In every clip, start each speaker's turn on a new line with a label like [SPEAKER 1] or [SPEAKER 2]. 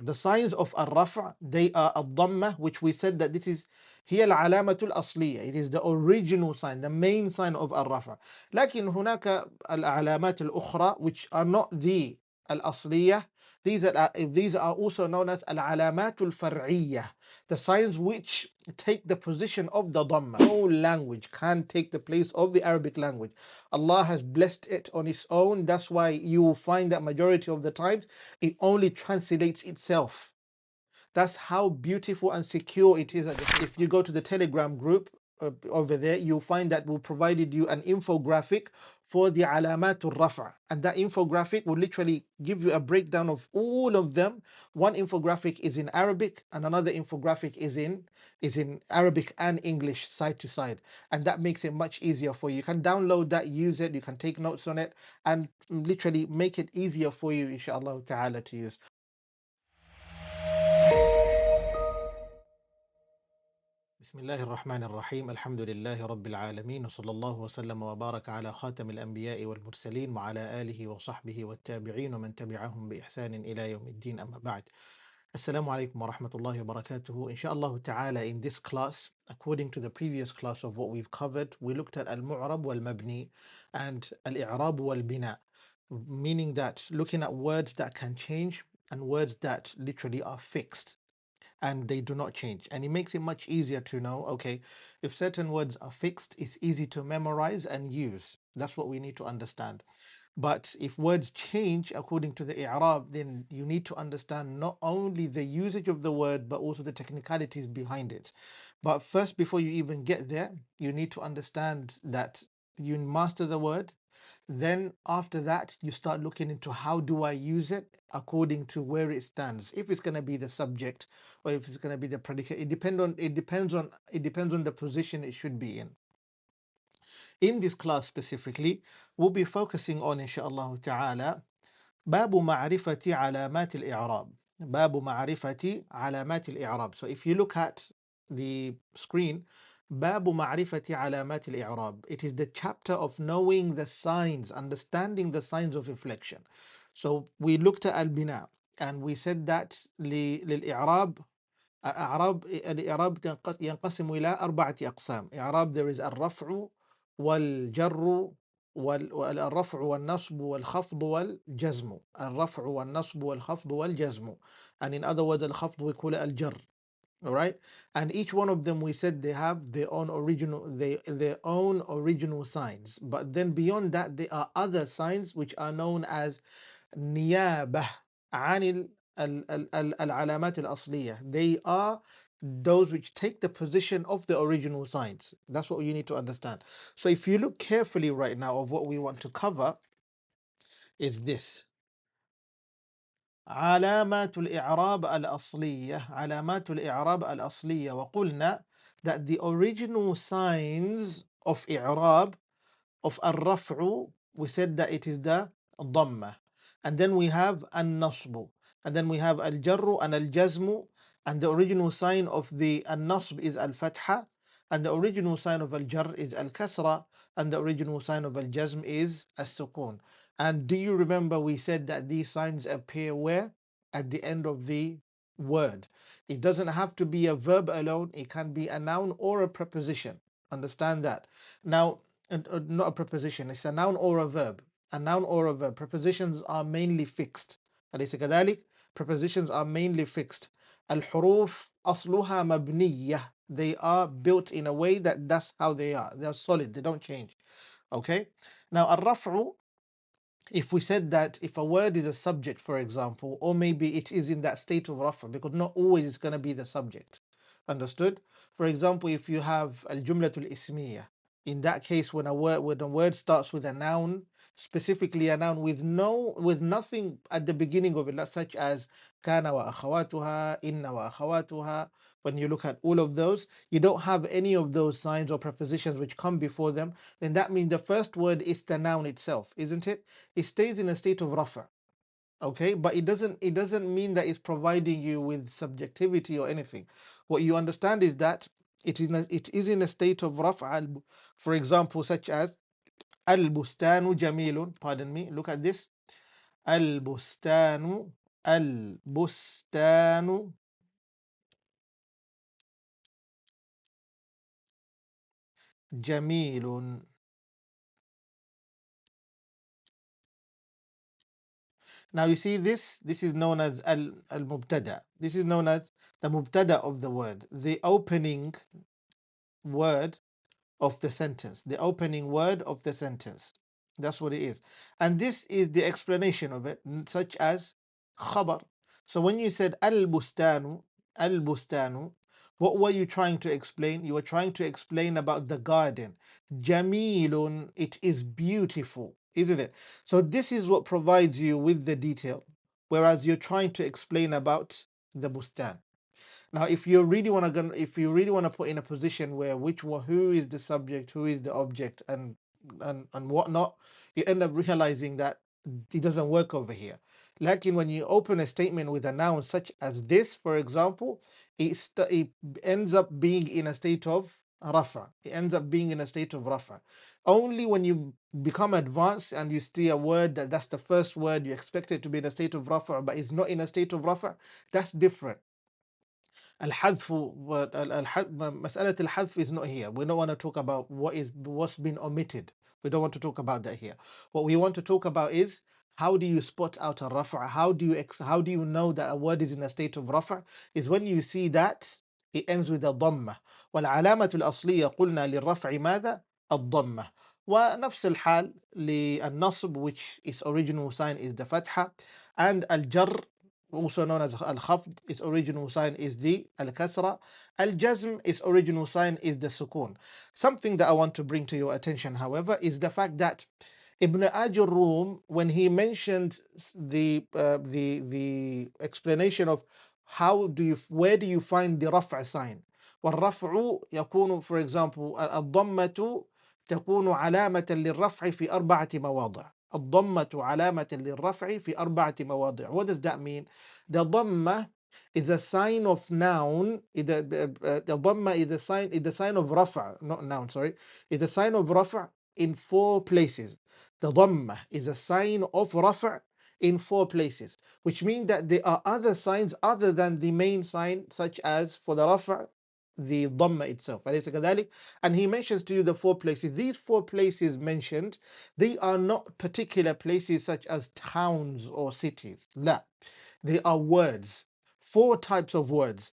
[SPEAKER 1] The signs of al-Rafʿ, they are ḍammah, which we said that this is هي العلامة الأصلية. It is the original sign, the main sign of al-Rafʿ. لكن هناك العلامات الأخرى which are not the الأصلية. These are also known as العلامات الفرعية, the signs which take the position of the Dhamma. No language can take the place of the Arabic language. Allah has blessed it on its own. That's why you will find that majority of the times it only translates itself. That's how beautiful and secure it is. If you go to the Telegram group over there, you'll find that we provided you an infographic for the alamatul Raf'a, and that infographic will literally give you a breakdown of all of them. One infographic is in Arabic, and another infographic is in Arabic and English side to side, and that makes it much easier for you. You can download that, use it, you can take notes on it, and literally make it easier for you, inshallah ta'ala, to use. بسم الله الرحمن الرحيم الحمد لله رب العالمين وصلى الله وسلم وبارك على خاتم الأنبياء والمرسلين وعلى آله وصحبه والتابعين ومن تبعهم بإحسان إلى يوم الدين أما بعد. Assalamu alaikum wa rahmatullahi wa barakatuhu. Inshallah ta'ala, in this class, according to the previous class of what we've covered, we looked at al-mu'rab wal-mabni and al-i'rab wal-bina, meaning that looking at words that can change and words that literally are fixed and they do not change. And it makes it much easier to know, okay, if certain words are fixed, it's easy to memorize and use. That's what we need to understand. But if words change according to the i'rab, then you need to understand not only the usage of the word, but also the technicalities behind it. But first, before you even get there, you need to understand that you master the word. Then after that, you start looking into how do I use it according to where it stands. If it's going to be the subject or if it's going to be the predicate, it depends on the position it should be in. In this class specifically, we'll be focusing on, inshallah ta'ala, باب معرفة علامات الإعراب. باب معرفة علامات الإعراب. So if you look at the screen, باب معرفة علامات الإعراب. It is the chapter of knowing the signs, understanding the signs of inflection. So we looked at al-bina and we said that للإعراب الإعراب ينقسم إلى أربعة أقسام. إعراب, there is الرفع والجر والرفع والنصب والخفض والجزم. الرفع والنصب والخفض والجزم. And in other words, الخفض we call it الجر. All right, and each one of them we said they have their own original signs, but then beyond that there are other signs which are known as نيابة عن العلامات الأصلية. They are those which take the position of the original signs. That's what you need to understand. So if you look carefully right now of what we want to cover is this. علامات الإعراب الأصلية. علامات الإعراب الأصلية. وقلنا that the original signs of إعراب of الرفع, we said that it is the ضمة, and then we have النصب, and then we have الجر and الجزم, and the original sign of the النصب is الفتحة, and the original sign of الجر is الكسرة, and the original sign of الجزم is السكون. And do you remember we said that these signs appear where? At the end of the word. It doesn't have to be a verb alone, it can be a noun or a preposition. Understand that. Now, not a preposition, it's a noun or a verb. A noun or a verb. Prepositions are mainly fixed. أليس كذلك? Prepositions are mainly fixed. الحروف أصلها مبنية. They are built in a way that that's how they are. They are solid, they don't change. Okay? Now, الرفع, if we said that if a word is a subject, for example, or maybe it is in that state of raf'a, because not always it's going to be the subject. Understood? For example, if you have al-jumlatul ismiyah, in that case, when a word starts with a noun, specifically a noun with nothing at the beginning of it, such as kana wa akhawatuha, inna wa akhawatuha. When you look at all of those, you don't have any of those signs or prepositions which come before them, then that means the first word is the noun itself, isn't it? It stays in a state of raf'a. Okay, but it doesn't mean that it's providing you with subjectivity or anything. What you understand is that it is in a state of raf'a. For example, such as al-bustanu jamilun. Pardon me. Look at this. Al-bustanu البستان جميل. Now you see this. This is known as al-mubtada. This is known as the mubtada of the word, the opening word of the sentence. The opening word of the sentence. That's what it is. And this is the explanation of it, such as khabar. So when you said al-bustanu, al-bustanu, what were you trying to explain? You were trying to explain about the garden. Jamilun, it is beautiful, isn't it? So this is what provides you with the detail, whereas you're trying to explain about the bustan. Now, if you really want to put in a position where who is the subject, who is the object, and whatnot, you end up realizing that it doesn't work over here. Like when you open a statement with a noun such as this, for example, it ends up being in a state of Rafʿ. It ends up being in a state of Rafʿ. Only when you become advanced and you see a word that's the first word, you expect it to be in a state of Rafʿ, but it's not in a state of Rafʿ. That's different. الحذف مسألة الحذف is not here. We don't want to talk about what's been omitted. We don't want to talk about that here. What we want to talk about is how do you spot out a raf'a? How do you know that a word is in a state of raf'a? Is when you see that it ends with a ضمة. والعلامة الأصلية قلنا للرفع ماذا؟ الضمة. ونفس الحال للنصب, which its original sign is the fatha, and الجر, also known as al-khafd, its original sign is the al-kasra. Al-jazm, its original sign is the sukun. Something that I want to bring to your attention, however, is the fact that Ibn Ajurrum, when he mentioned the explanation of where do you find the raf'a sign? والرفع يكون, for example, الضمة تكون علامة للرفع في أربعة مواضع. الضمة علامة للرفع في أربعة مواضع. What does that mean? The ضمة is a sign of noun. The ضمة is the sign of رفع, not noun, sorry. It's a sign of رفع in 4 places. The ضمة is a sign of رفع in 4 places, which means that there are other signs other than the main sign, such as for the رفع, the ضمة itself. أليس كذلك? And he mentions to you the 4 places. These 4 places mentioned, they are not particular places such as towns or cities. لا. They are words. 4 types of words.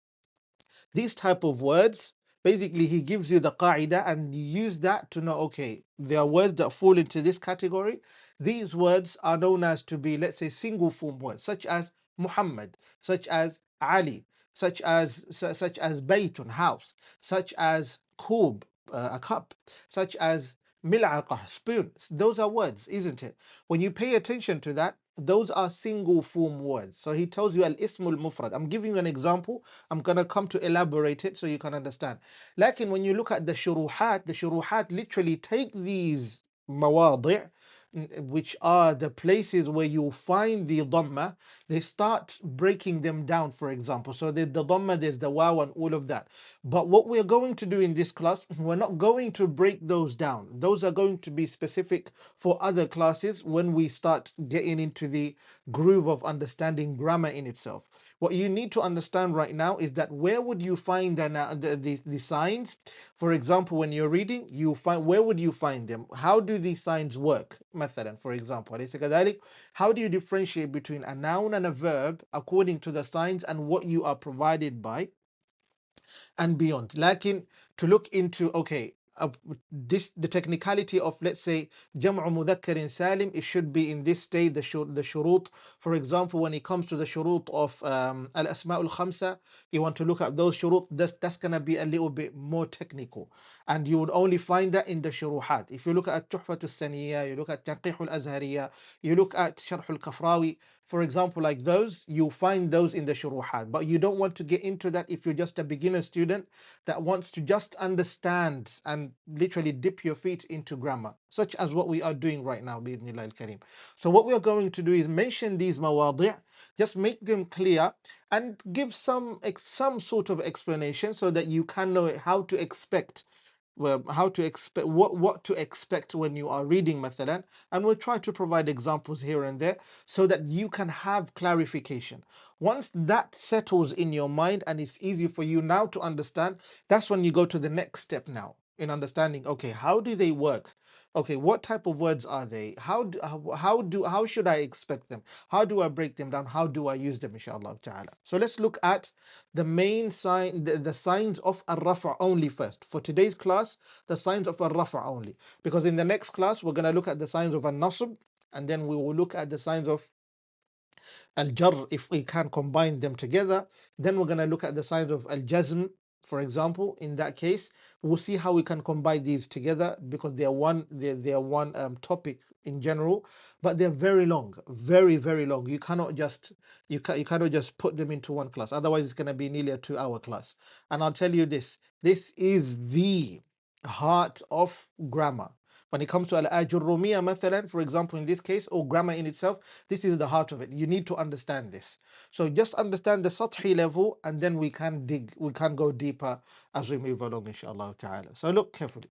[SPEAKER 1] These type of words, basically he gives you the qaida and you use that to know, okay, there are words that fall into this category. These words are known as to be, let's say, single form words, such as Muhammad, such as Ali, such as baytun, house, such as kub, a cup, such as mil'aqah, spoon. Those are words, isn't it? When you pay attention to that, those are single form words. So he tells you al-ismul mufrad. I'm giving you an example. I'm going to come to elaborate it so you can understand. Like when you look at the shuruhat literally take these mawadi', which are the places where you find the dhamma, they start breaking them down, for example. So there's the dhamma, there's the waw, and all of that. But what we're going to do in this class, we're not going to break those down. Those are going to be specific for other classes when we start getting into the groove of understanding grammar in itself. What you need to understand right now is that where would you find the signs? For example, when you're reading, where would you find them? How do these signs work? مثلا, for example, أليس كذلك? How do you differentiate between a noun and a verb according to the signs and what you are provided by and beyond? Lakin, to look into, okay, the technicality of, let's say, jam'u mudhakkarin salim, it should be in this state, the shurut. For example, when it comes to the shurut of al-asma'ul khamsa, you want to look at those shurut, that's going to be a little bit more technical, and you would only find that in the shuruhat. If you look at tuhfatul saniyya, you look at tanqihul azhariyya, you look at sharhul kafrawi, for example, like those, you find those in the shuruhat. But you don't want to get into that if you're just a beginner student that wants to just understand and literally dip your feet into grammar, such as what we are doing right now, bi'idhnillah al-kareem. So what we are going to do is mention these mawadi', just make them clear and give some sort of explanation so that you can know how to expect how to expect what to expect when you are reading مثلا, and we'll try to provide examples here and there so that you can have clarification. Once that settles in your mind and it's easy for you now to understand, that's when you go to the next step now in understanding, okay, how do they work? Okay, what type of words are they? How should I expect them? How do I break them down? How do I use them, inshallah ta'ala? So let's look at the main sign, the signs of al-raf'a only first. For today's class, the signs of al-raf'a only. Because in the next class, we're going to look at the signs of al-nasb, and then we will look at the signs of al-jar if we can combine them together. Then we're going to look at the signs of al-jazm. For example, in that case, we'll see how we can combine these together because they're one topic in general, but they're very long, very very long. You cannot just you cannot just put them into one class. Otherwise, it's going to be nearly a 2-hour class. And I'll tell you this: this is the heart of grammar. When it comes to Al-Ajrumiyyah, مثلا, for example, in this case, or grammar in itself, this is the heart of it. You need to understand this. So just understand the sathi level, and then we can go deeper as we move along, inshallah ta'ala. So look carefully.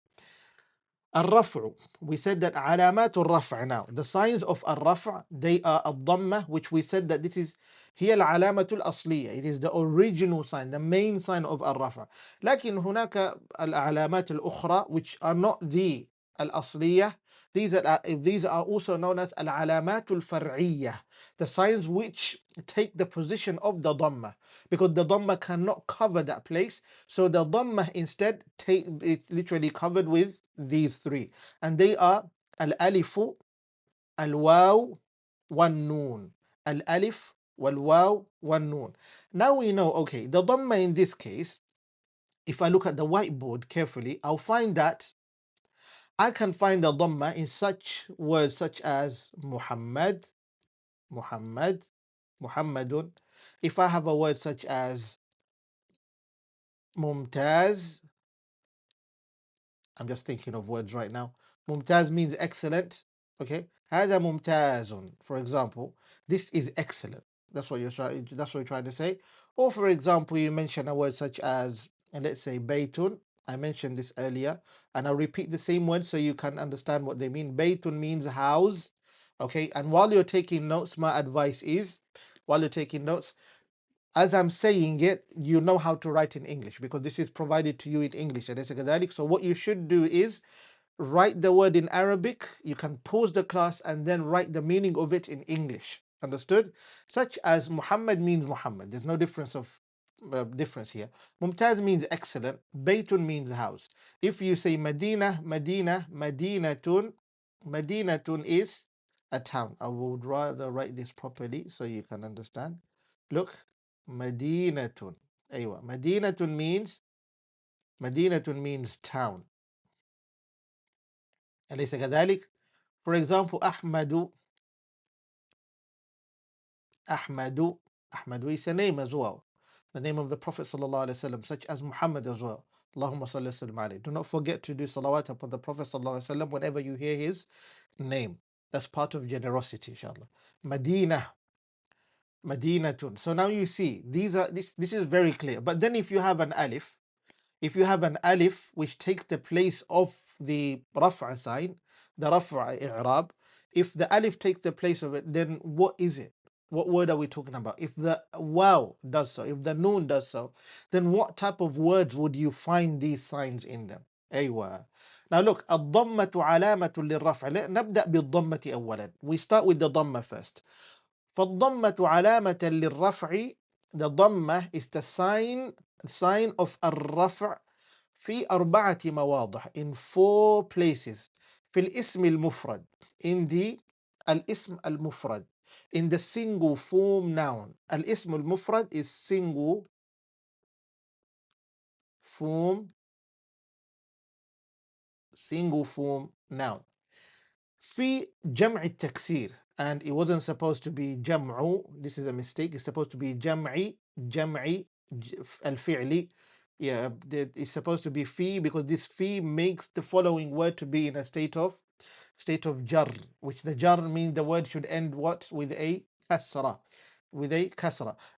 [SPEAKER 1] الرفع, we said that علامات الرفع. Now the signs of الرفع, they are الضمة, which we said that this is هي العلامة الأصلية. It is the original sign, the main sign of الرفع. لكن هناك العلامات الأخرى which are not the الأصلية. These are also known as العلامات الفرعية, the signs which take the position of the ضمة, because the ضمة cannot cover that place. So the ضمة instead it's literally covered with these three, and they are al-alifu, al-waw, wan-noon. Al-alif, wal-waw, wan-noon. Now we know, okay, the ضمة in this case, if I look at the whiteboard carefully, I'll find that I can find the ضمة in such words such as Muhammad, Muhammad, Muhammadun. If I have a word such as Mumtaz, I'm just thinking of words right now. Mumtaz means excellent. Okay. هذا ممتاز, for example. This is excellent. That's what you're trying to say. Or for example, you mention a word such as, let's say, baytun. I mentioned this earlier, and I'll repeat the same word so you can understand what they mean. Baytun means house. Okay. And while you're taking notes, my advice is, while you're taking notes, as I'm saying it, you know how to write in English because this is provided to you in English. So what you should do is write the word in Arabic. You can pause the class and then write the meaning of it in English. Understood? Such as Muhammad means Muhammad. There's no difference here. Mumtaz means excellent. Baytun means house. If you say Medina, Madinatun, Madinatun is a town. I would rather write this properly so you can understand. Look. Madinatun. أيوة. Madinatun means town. أليس كذلك? For example, Ahmadu is a name as well. The name of the Prophet sallallahu alaihi wasallam, such as Muhammad as well. Allahumma salli wa sallim alayhi. Do not forget to do salawat upon the Prophet sallallahu alaihi wasallam whenever you hear his name. That's part of generosity, inshallah. Madinatun. So now you see, this is very clear. But then if you have an alif, which takes the place of the Raf'a sign, the Raf'a i'rab, if the alif takes the place of it, then what is it? What word are we talking about? If the waw does so, if the noon does so, then what type of words would you find these signs in them? أيوة. Now look, الضمة علامة للرفع. نبدأ بالضمة أولا. We start with the ضمة first. فالضمة علامة للرفع. The ضمة is the sign of الرفع في 4 مواضع, in 4 places. في الاسم المفرد, in the الاسم المفرد, in the single form noun. الاسم المفرد is single form noun. في جمع التكسير, and it wasn't supposed to be جمع, this is a mistake, it's supposed to be جمعي الفعلي. Yeah, it's supposed to be fi because this fi makes the following word to be in a state of jar, which the jar means the word should end what? With a kasra.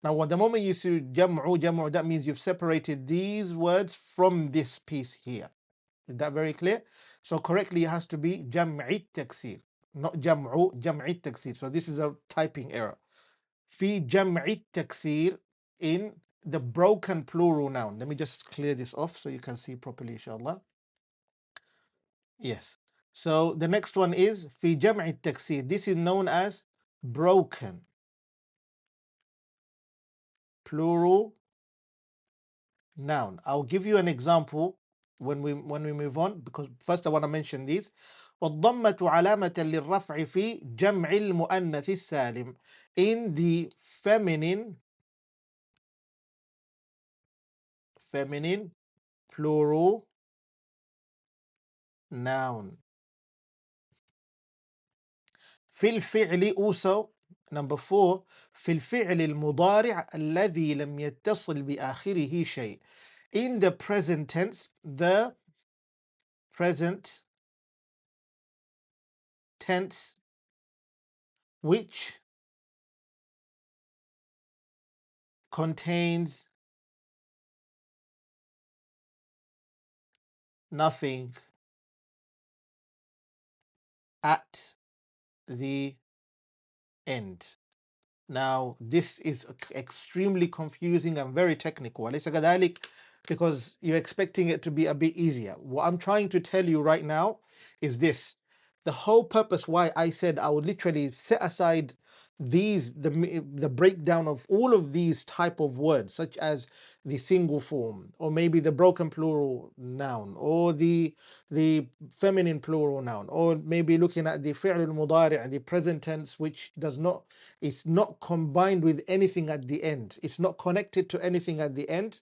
[SPEAKER 1] Now, the moment you see jam'u, that means you've separated these words from this piece here. Is that very clear? So correctly it has to be jam'i taksir, not jam'i taksir. So this is a typing error. Fi jam'i taksir, in the broken plural noun. Let me just clear this off so you can see properly, inshallah. Yes. So the next one is fi jam'i taksir. This is known as broken plural noun. I'll give you an example when we move on, because first I want to mention these. والضمة علامة للرفع في جمع المؤنث السالم. In the feminine plural noun. في الفعل also, number 4, في الفعل المضارع الذي لم يتصل بآخره شيء. In the present tense, the present tense which contains nothing at the end. Now, this is extremely confusing and very technical. أليس كذلك? Because you're expecting it to be a bit easier. What I'm trying to tell you right now is this. The whole purpose why I said I would literally set aside the breakdown of all of these type of words, such as the single form, or maybe the broken plural noun, or the feminine plural noun, or maybe looking at the fi'l al-mudari', the present tense, which it's not combined with anything at the end. It's not connected to anything at the end.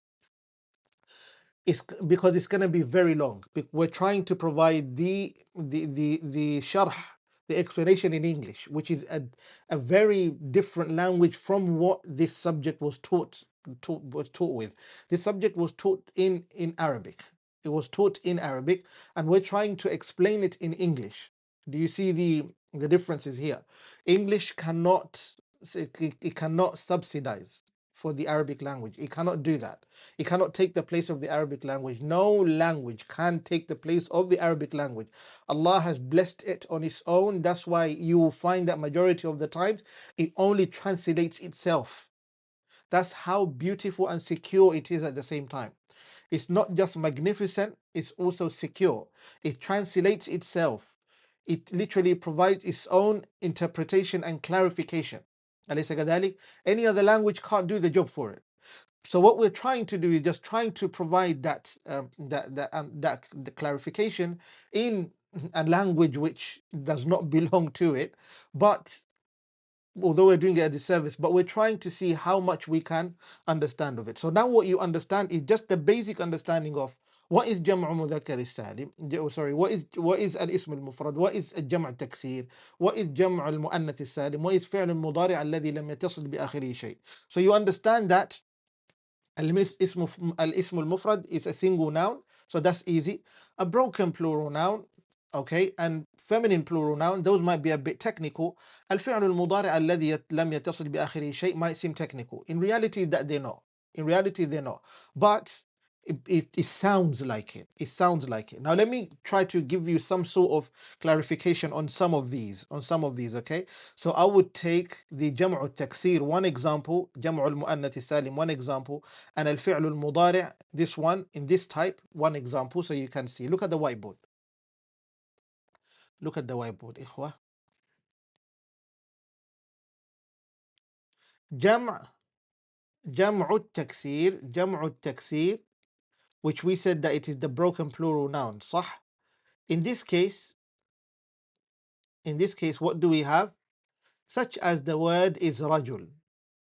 [SPEAKER 1] It's because it's going to be very long. We're trying to provide the sharh, the explanation in English, which is a very different language from what this subject was taught with. This subject was taught in Arabic. It was taught in Arabic, and we're trying to explain it in English. Do you see the differences here? English cannot subsidize for the Arabic language. It cannot do that. It cannot take the place of the Arabic language. No language can take the place of the Arabic language. Allah has blessed it on its own. That's why you will find that majority of the times it only translates itself. That's how beautiful and secure it is at the same time. It's not just magnificent, it's also secure. It translates itself. It literally provides its own interpretation and clarification. أليس كذلك? Any other language can't do the job for it. So what we're trying to do is just trying to provide that the clarification in a language which does not belong to it, but although we're doing it a disservice, but we're trying to see how much we can understand of it. So now what you understand is just the basic understanding of what is جمع مذكر السالم. Sorry, what is الاسم المفرد, what is جمع التكسير, what is جمع المؤنث السالم, what is فعل المضارع الذي لم يتصل بآخره شيء. So you understand that الاسم المفرد is a single noun, so that's easy. A broken plural noun, okay, and feminine plural noun, those might be a bit technical. الفعل المضارع الذي لم يتصل بآخره شيء might seem technical. In reality, that they're not. In reality, they're not. But it sounds like it. It sounds like it. Now let me try to give you some sort of clarification on some of these. Okay. So I would take the جمع التكسير, one example, جمع المؤنث السالم, one example, and الفعل المضارع, this one in this type, one example, so you can see. Look at the whiteboard. Look at the whiteboard, إخوة. جمع التكسير, which we said that it is the broken plural noun, صح? In this case, what do we have? Such as the word is rajul.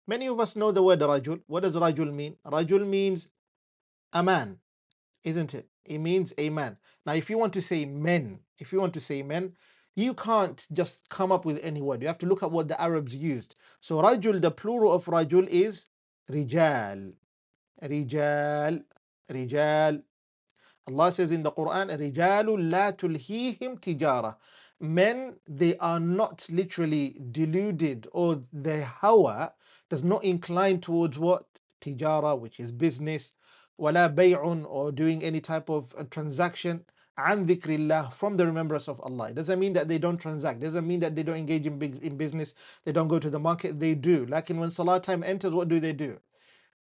[SPEAKER 1] Many of us know the word rajul. What does rajul mean? Rajul means a man, isn't it? It means a man. Now, if you want to say men, you can't just come up with any word. You have to look at what the Arabs used. So rajul, the plural of rajul is rijal. Rijal. Allah says in the Quran, رِجَالٌ لَا تُلْهِيهِمْ تِجَارَةٌ. Men, they are not literally deluded, or their hawa does not incline towards what? Tijara, which is business. وَلَا بَيْعٌ, or doing any type of transaction. عن ذكر الله, from the remembrance of Allah. It doesn't mean that they don't transact. It doesn't mean that they don't engage in business. They don't go to the market. They do. Like when salah time enters, what do?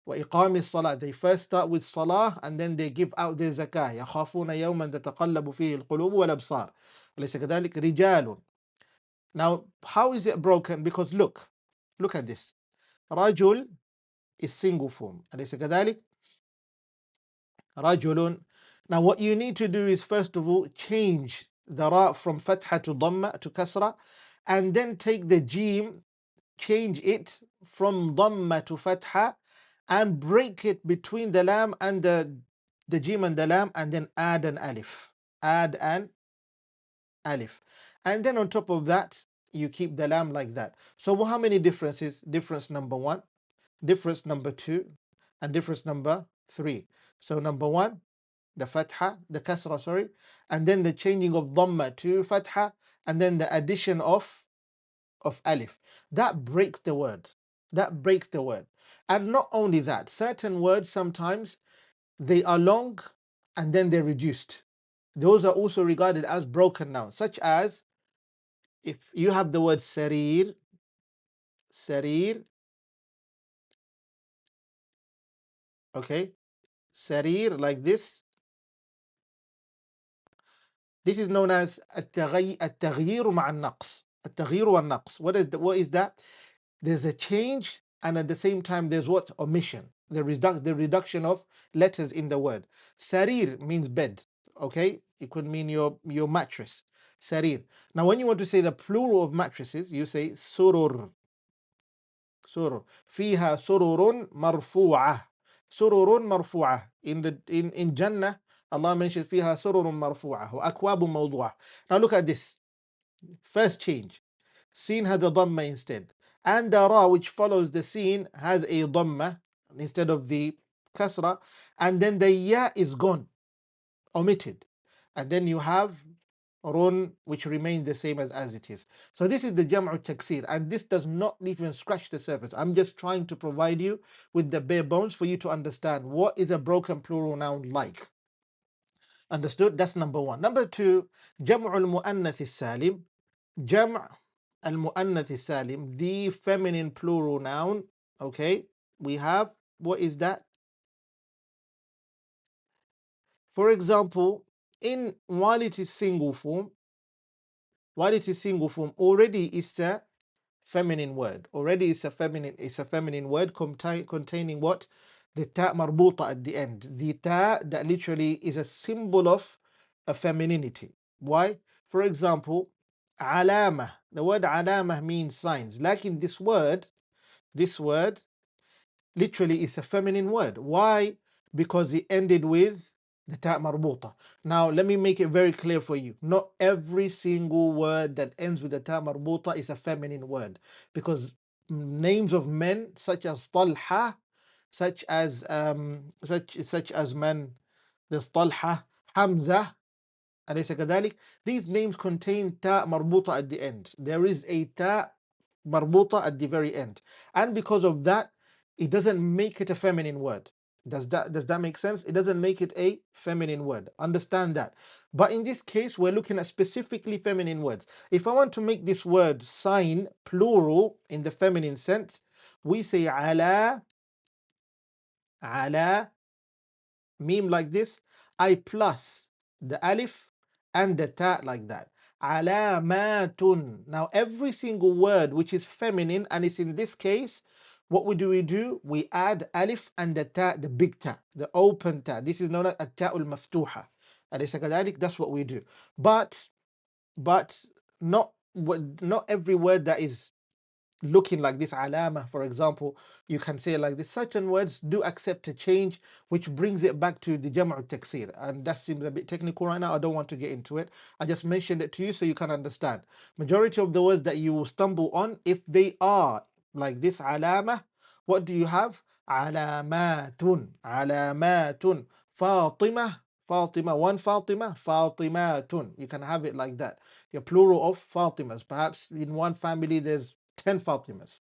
[SPEAKER 1] وإقام الصلاة. They first start with salah and then they give out their zakah. يخافون يوما تتقلب فيه القلوب والأبصار. أليس كذلك؟ رجال. Now, how is it broken? Because look at this. رجل is single form. أليس كذلك؟ رجل. Now, what you need to do is first of all change the ra from fatha to dhamma to kasra, and then take the jim, change it from dhamma to fatha, and break it between the lam and the jim and the lam, and then add an alif. Add an alif. And then on top of that, you keep the lam like that. So how many differences? Difference number one, difference number two, and difference number three. So number one, the fatha, the kasra, sorry, and then the changing of dhamma to fatha, and then the addition of alif. That breaks the word. That breaks the word. And not only that, certain words sometimes they are long and then they're reduced. Those are also regarded as broken nouns, such as if you have the word sarir, okay, sarir like this. This is known as التغيير مع النقص. التغيير والنقص. What is that? There's a change and at the same time there's what? Omission. The reduction of letters in the word. Sarir means bed. Okay? It could mean your mattress. Sarir. Now when you want to say the plural of mattresses, you say surur. Surur. فيها سرر مرفوعة. سرر مرفوعة. In Jannah, Allah mentions فيها سرر مرفوعة وأكواب موضوعة. Now look at this. First change. Sin has a ضمة instead. And the ra which follows the sin has a ضمة instead of the kasra. And then the ya is gone, omitted. And then you have run, which remains the same as it is. So this is the jam'u taksir, and this does not even scratch the surface. I'm just trying to provide you with the bare bones for you to understand what is a broken plural noun like. Understood? That's number one. Number two, jam'u al-mu'annath salim. Jam' al-mu'annath salim, the feminine plural noun. Okay, we have, what is that? For example, while it is single form, already it's a feminine word. Already it's a feminine word containing what? The ta marbuta at the end. The ta that literally is a symbol of a femininity. Why? For example, alama. The word alama means signs. Like in this word literally is a feminine word. Why? Because it ended with the ta marbuta. Now let me make it very clear for you. Not every single word that ends with the ta marbuta is a feminine word, because names of men such as Talha, such as man, there's Talha, Hamza, أليس كذلك? These names contain ta marbuta at the end. There is a ta marbuta at the very end, and because of that, it doesn't make it a feminine word. Does that make sense? It doesn't make it a feminine word. Understand that. But in this case, we're looking at specifically feminine words. If I want to make this word sign plural in the feminine sense, we say ala, meme like this, I plus the alif and the ta like that. Alamatun. Now every single word which is feminine and is in this case, what we do? We add alif and the ta, the big ta, the open ta. This is known as at-ta'ul maftuha. That's what we do. But not every word that is looking like this alama, for example, you can say like this. Certain words do accept a change, which brings it back to the jam'u taksir, and that seems a bit technical right now. I don't want to get into it. I just mentioned it to you so you can understand. Majority of the words that you will stumble on, if they are like this alama, what do you have? Alamatun, Fatima, one Fatima, Fatimatun. You can have it like that. Your plural of Fatimas. Perhaps in one family there's 10 Fatimas.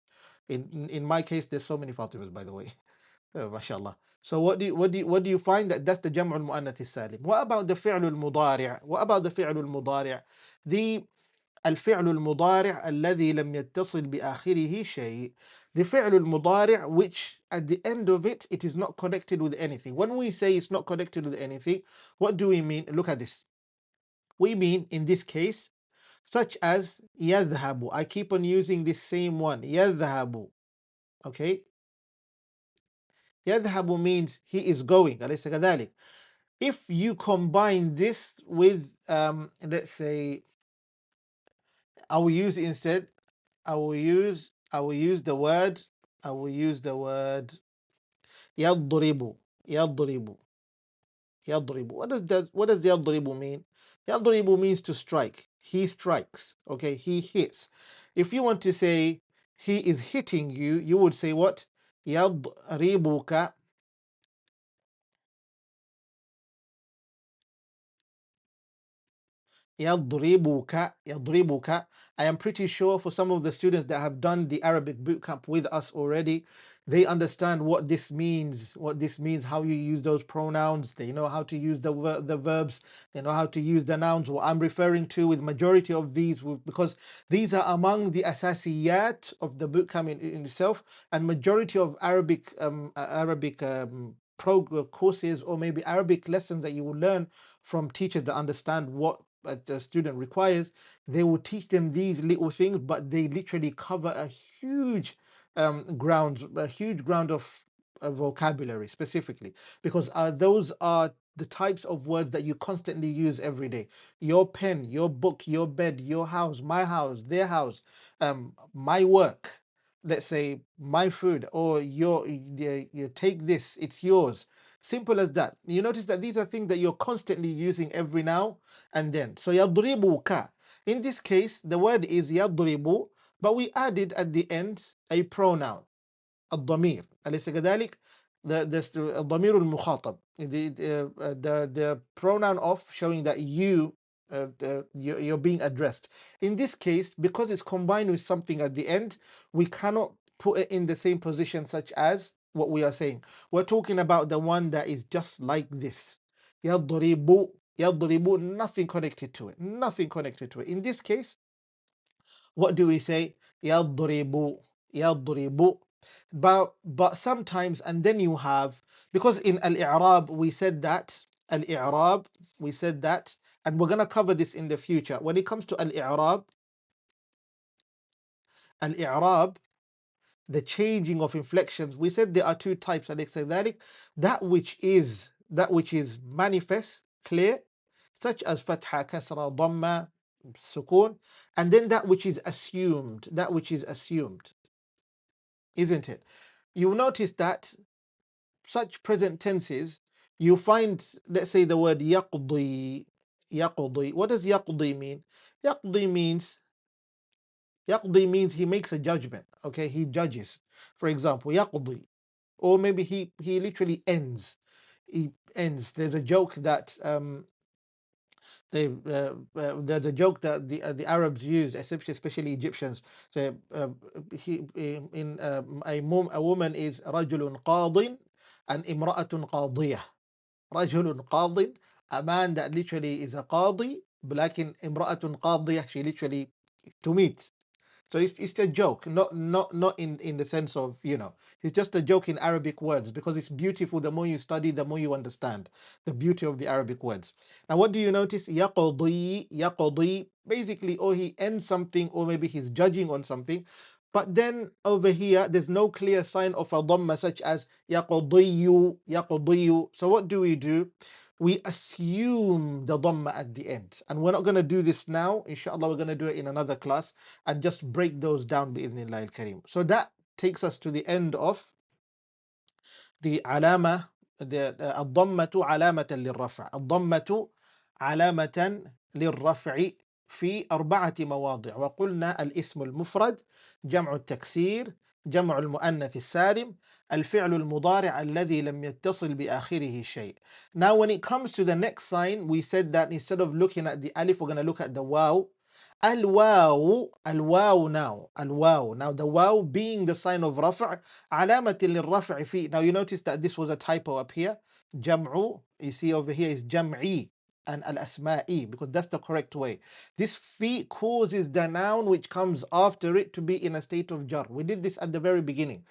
[SPEAKER 1] In my case, there's so many Fatimas, by the way. MashaAllah. So what do you find? That's the جمع المؤنث السالم. What about the فعل المضارع? What about the فعل المضارع? The الفعل المضارع الذي لم يتصل بآخره شيء. The فعل المضارع which at the end of it, it is not connected with anything. When we say it's not connected with anything, what do we mean? Look at this. We mean in this case, such as يذهب. I keep on using this same one. يذهب. Okay? يذهب means he is going. أليس كذلك? If you combine this with, let's say, I will use instead, I will use the word, يضرب. يضرب. يضرب. What does يضرب mean? يضرب means to strike. He strikes. Okay, he hits. If you want to say he is hitting you, you would say what? يضربك. يضربك. يضربك. I am pretty sure for some of the students that have done the Arabic bootcamp with us already, they understand what this means, how you use those pronouns, they know how to use the verbs, they know how to use the nouns. What I'm referring to with majority of these, because these are among the asasiyat of the bootcamp in itself, and majority of Arabic courses, or maybe Arabic lessons that you will learn from teachers that understand what the student requires, they will teach them these little things, but they literally cover a huge ground of vocabulary specifically, because those are the types of words that you constantly use every day. Your pen, your book, your bed, your house, my house, their house, my work, let's say my food, or you take this, it's yours. Simple as that. You notice that these are things that you're constantly using every now and then. So يضربك. In this case, the word is يضرب, but we added at the end a pronoun, الضمير. أليس كذلك? الضمير المخاطب. The pronoun of, showing that you're being addressed. In this case, because it's combined with something at the end, we cannot put it in the same position such as what we are saying. We're talking about the one that is just like this. يضرب. يضرب, nothing connected to it. Nothing connected to it. In this case, what do we say? يضرب. يضرب. But sometimes, and then you have, because in Al-I'rab we said that, Al-I'rab, we said that, and we're going to cover this in the future. When it comes to Al-I'rab, Al-I'rab, the changing of inflections, we said there are two types. That which is manifest, clear, such as fatha, kasra, ḍammah, sukun, and then that which is assumed, isn't it? You'll notice that such present tenses, you find, let's say, the word يقضي. يقضي. What does يقضي mean? يقضي means he makes a judgment. Okay, he judges. For example, يقضي. Or maybe he literally ends. He ends. There's a joke that the Arabs use, especially Egyptians. So a woman is رجل قاض and امرأة قاضية. رجل قاض, a man that literally is a qadi, لكن امرأة قاضية, she literally to meet. So it's a joke, not in the sense of, it's just a joke in Arabic words, because it's beautiful. The more you study, the more you understand the beauty of the Arabic words. Now, what do you notice? يقضي. يقضي, basically, or he ends something, or maybe he's judging on something. But then over here, there's no clear sign of a dhamma, such as يقضي. يقضي. So what do? We assume the dhamma at the end. And we're not going to do this now. Inshallah, we're going to do it in another class and just break those down bi'idhnillah al-kareem. So that takes us to the end of the alama, الضمة علامة للرفع. الضمة علامة للرفع في 4 مواضع. وقلنا الاسم المفرد، جمع التكسير، جمع المؤنث السالم، الفعل المضارع الذي لم يتصل بآخره شيء. Now when it comes to the next sign, we said that instead of looking at the alif, we're going to look at the waw. Al-waw now. Al-waw. Now the waw being the sign of Rafʿ. علامة للرفع في. Now you notice that this was a typo up here. Jam'u. You see over here is jam'i and al-asma'i, because that's the correct way. This fi causes the noun which comes after it to be in a state of jar. We did this at the very beginning.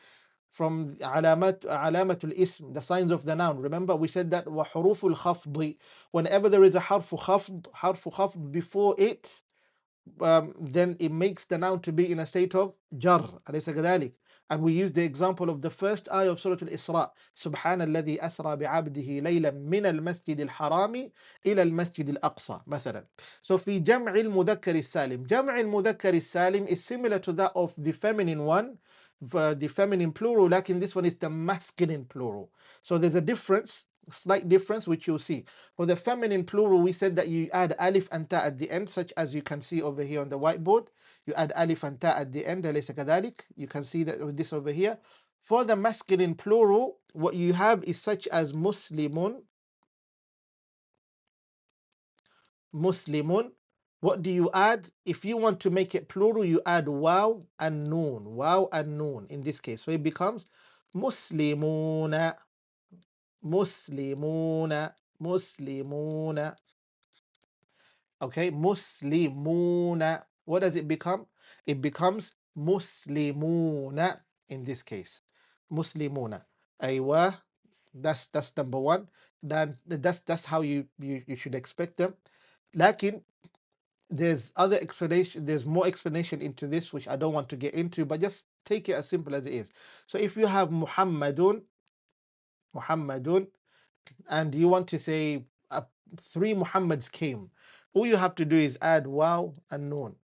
[SPEAKER 1] From alamatul ism, the signs of the noun. Remember we said that وحروف الخفض, whenever there is a حرف خفض before it, then it makes the noun to be in a state of jar. أليس كذلك? And we use the example of the first ayah of Surah Al-Isra. سبحان الذي أسرى بعبده ليلا من المسجد الحرام إلى المسجد الأقصى مثلا. So في جمع المذكر السالم. جمع المذكر السالم is similar to that of the feminine one, the feminine plural, like in this one is the masculine plural. So there's a difference, slight difference, which you'll see. For the feminine plural, we said that you add alif and ta at the end, such as you can see over here on the whiteboard. You add alif and ta at the end. أليس كذلك? You can see that with this over here. For the masculine plural, what you have is such as muslimun. Muslimun. What do you add? If you want to make it plural, you add waw and noon. Waw and noon in this case. So it becomes muslimuna. Muslimuna. Muslimuna. Okay, muslimuna. What does it become? It becomes muslimuna in this case. Muslimuna. Aywa. That's number one. Then that's how you should expect them. Lakin there's other explanation, there's more explanation into this which I don't want to get into, but just take it as simple as it is. So if you have Muhammadun, and you want to say 3 Muhammads came, all you have to do is add waw and noon.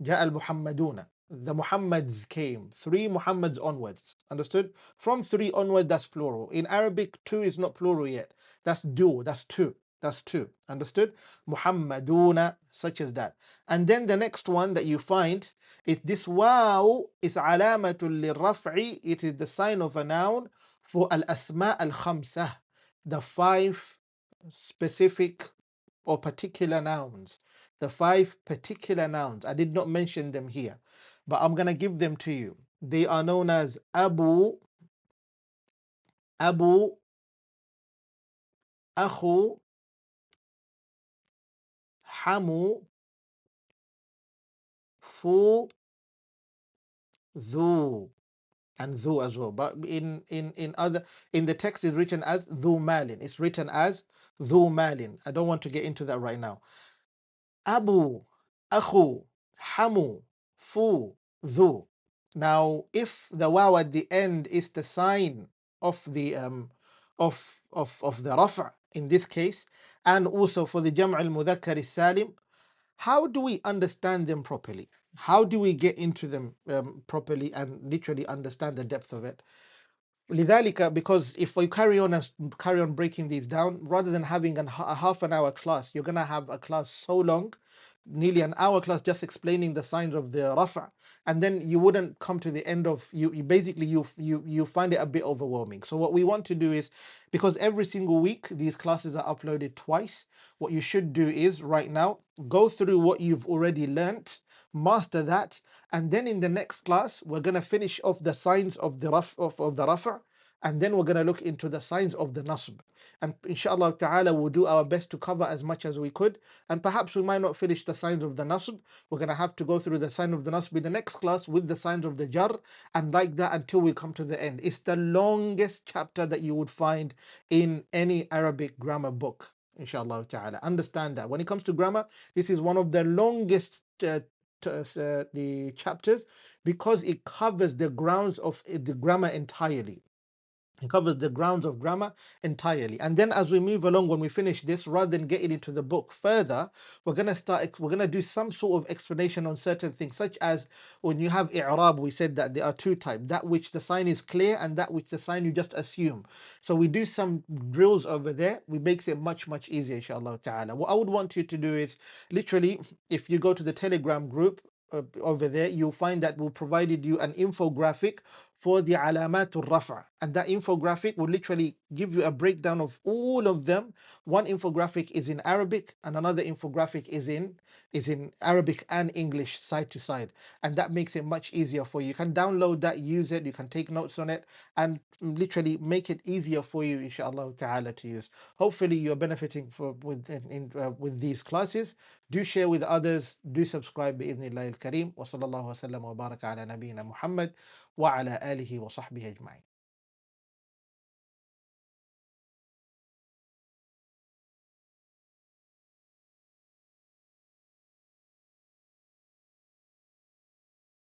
[SPEAKER 1] جاء المحمدون. The Muhammads came. 3 Muhammads onwards. Understood? From 3 onward, that's plural. In Arabic, 2 is not plural yet. That's dual. That's 2. That's 2. Understood? Muhammaduna, such as that. And then the next one that you find is this waw is alamatul lirraf'i. It is the sign of a noun for al-asma al-khamsah, the 5 specific or particular nouns. The 5 particular nouns. I did not mention them here, but I'm going to give them to you. They are known as Abu, Akhu, Hamu, Fu, Dhu, and Dhu as well. But in the text is written as Dhu Malin. It's written as Dhu Malin. I don't want to get into that right now. Abu, Akhu, Hamu, Fu, Dhu. Now, if the waw at the end is the sign of the Rafʿ in this case, and also for the Jam' al-Mudhakkar al-Salim, how do we understand them properly? How do we get into them properly and literally understand the depth of it? لذلك, because if we carry on breaking these down, rather than having a half an hour class, you're gonna have a class so long, nearly an hour class just explaining the signs of the Rafʿ, and then you wouldn't come to the end of you basically you find it a bit overwhelming. So what we want to do is, because every single week these classes are uploaded twice, what you should do is right now go through what you've already learnt, master that, and then in the next class we're going to finish off the signs of the Rafʿ, and then we're going to look into the signs of the Nasb. And inshallah ta'ala, we'll do our best to cover as much as we could. And perhaps we might not finish the signs of the Nasb. We're going to have to go through the sign of the Nasb in the next class with the signs of the Jar, and like that until we come to the end. It's the longest chapter that you would find in any Arabic grammar book, inshallah ta'ala. Understand that. When it comes to grammar, this is one of the longest the chapters, because it covers the grounds of the grammar entirely. It covers the grounds of grammar entirely. And then as we move along, when we finish this, rather than getting into the book further, we're going to do some sort of explanation on certain things, such as when you have i'rab, we said that there are 2 types, that which the sign is clear and that which the sign you just assume. So we do some drills over there. We makes it much easier, inshallah ta'ala. What I would want you to do is, literally, if you go to the Telegram group, over there, you'll find that we've provided you an infographic for the علامات الرفع, and that infographic will literally give you a breakdown of all of them. One infographic is in Arabic and another infographic is in Arabic and English side to side, and that makes it much easier for you. You can download that, use it, you can take notes on it, and literally make it easier for you, inshallah ta'ala, to use. Hopefully you're benefiting with these classes. Do share with others, do subscribe بإذن الله الكريم. وصلى الله وسلم وبارك على نبينا محمد وعلى آله وصحبه أجمعين.